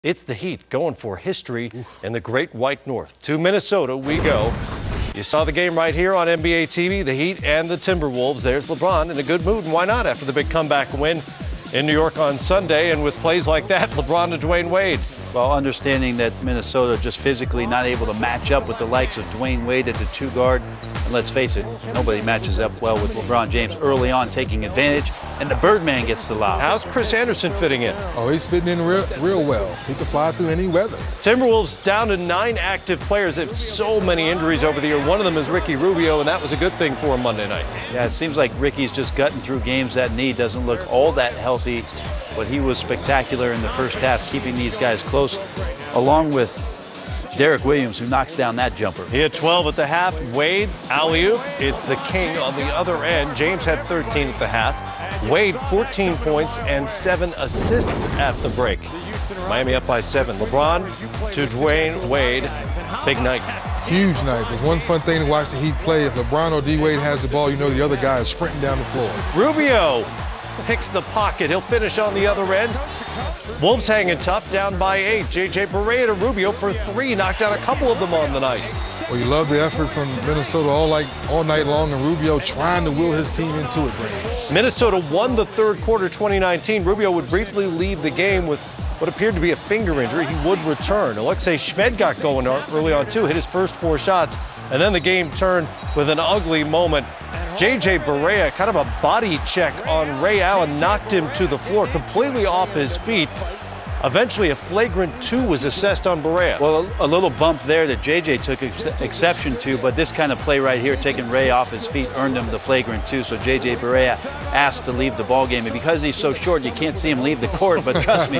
It's the Heat going for history in the Great White North. To Minnesota we go. You saw the game right here on NBATV, the Heat and the Timberwolves. There's LeBron in a good mood, and why not after the big comeback win in New York on Sunday. And with plays like that, LeBron to Dwayne Wade. Well, understanding that Minnesota just physically not able to match up with the likes of Dwayne Wade at the two guard. And let's face it, nobody matches up well with LeBron James early on taking advantage, and the Birdman gets the lob. How's Chris Anderson fitting in? Oh, he's fitting in real well. He can fly through any weather. Timberwolves down to 9 active players. They have so many injuries over the year. One of them is Ricky Rubio, and that was a good thing for him Monday night. Yeah, it seems like Ricky's just gutting through games. That knee doesn't look all that healthy, but he was spectacular in the first half, keeping these guys close, along with Derek Williams, who knocks down that jumper. He had 12 at the half. Wade, alley-oop. It's the king on the other end. James had 13 at the half. Wade, 14 points and 7 assists at the break. Miami up by 7. LeBron to Dwayne Wade. Big night. Huge night. There's one fun thing to watch the Heat play. If LeBron or D-Wade has the ball, you know the other guy is sprinting down the floor. Rubio picks the pocket. He'll finish on the other end. Wolves hanging tough, down by 8. J.J. Barea to Rubio for 3. Knocked down a couple of them on the night. Well, you love the effort from Minnesota all night long, and Rubio trying to will his team into it, Grant. Minnesota won the third quarter 2019. Rubio would briefly leave the game with what appeared to be a finger injury. He would return. Alexei Shved got going early on, too. Hit his first 4 shots. And then the game turned with an ugly moment. J.J. Barea, kind of a body check on Ray Allen, knocked him to the floor, completely off his feet. Eventually, a flagrant 2 was assessed on Barea. Well, a little bump there that J.J. took exception to, but this kind of play right here, taking Ray off his feet, earned him the flagrant 2. So J.J. Barea asked to leave the ball game. And because he's so short, you can't see him leave the court, but trust me,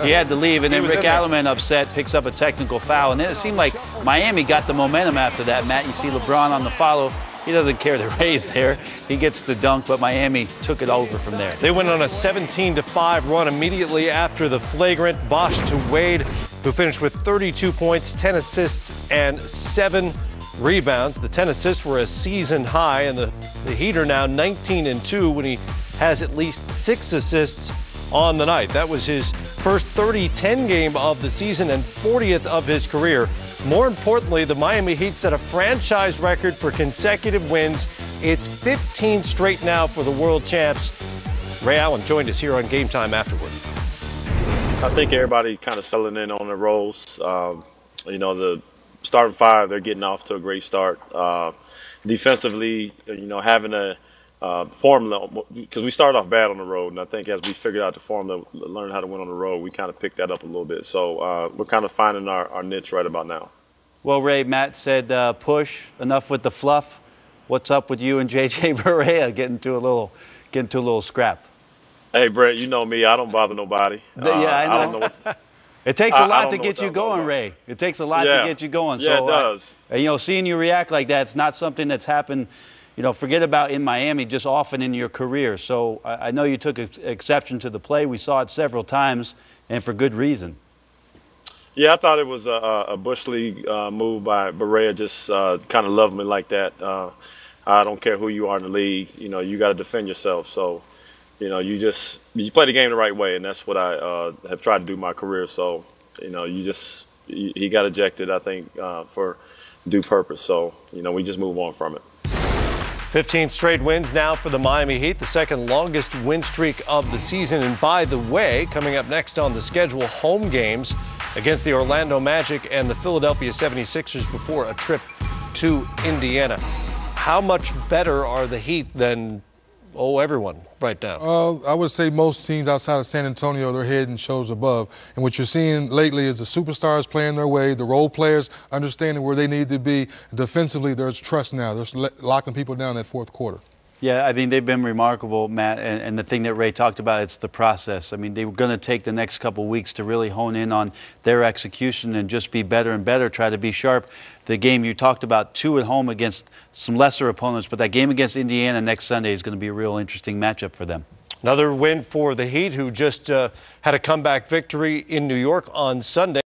he had to leave. And then Rick Alleman, upset, picks up a technical foul. And then it seemed like Miami got the momentum after that, Matt. You see LeBron on the follow. He doesn't care that Ray's there. He gets the dunk, but Miami took it over from there. They went on a 17-5 run immediately after the flagrant. Bosh to Wade, who finished with 32 points, 10 assists, and 7 rebounds. The 10 assists were a season high, and the Heat are now 19-2 when he has at least 6 assists on the night. That was his first 30-10 game of the season and 40th of his career. More importantly, the Miami Heat set a franchise record for consecutive wins. It's 15 straight now for the world champs. Ray Allen joined us here on Gametime afterward. I think everybody kind of settling in on their roles. You know, the starting 5, they're getting off to a great start. Defensively, you know, having a formula, because we started off bad on the road, and I think as we figured out the formula, learn how to win on the road, we kind of picked that up a little bit. So we're kind of finding our niche right about now. Well, Ray, Matt said push, enough with the fluff. What's up with you and J.J. Barea getting to a little scrap? Hey, Brett, you know me. I don't bother nobody. Yeah, I know. It takes a lot to get you going, Ray. It takes a lot to get you going. Yeah, it does. You know, seeing you react like that, it's not something that's happened, you know, forget about in Miami, just often in your career. So I know you took exception to the play. We saw it several times, and for good reason. Yeah, I thought it was a Bush League move by Barea, just kind of loving me like that. I don't care who you are in the league. You know, you got to defend yourself. So, you know, you play the game the right way, and that's what I have tried to do my career. So, you know, he got ejected, I think, for due purpose. So, you know, we just move on from it. 15 straight wins now for the Miami Heat, the second longest win streak of the season. And by the way, coming up next on the schedule, home games against the Orlando Magic and the Philadelphia 76ers before a trip to Indiana. How much better are the Heat than, everyone right now? I would say most teams outside of San Antonio, they're head and shoulders above. And what you're seeing lately is the superstars playing their way, the role players understanding where they need to be. Defensively, there's trust now. They're locking people down that fourth quarter. Yeah, I mean, they've been remarkable, Matt, and the thing that Ray talked about, it's the process. I mean, they were going to take the next couple weeks to really hone in on their execution and just be better and better, try to be sharp. The game you talked about, 2 at home against some lesser opponents, but that game against Indiana next Sunday is going to be a real interesting matchup for them. Another win for the Heat, who just had a comeback victory in New York on Sunday.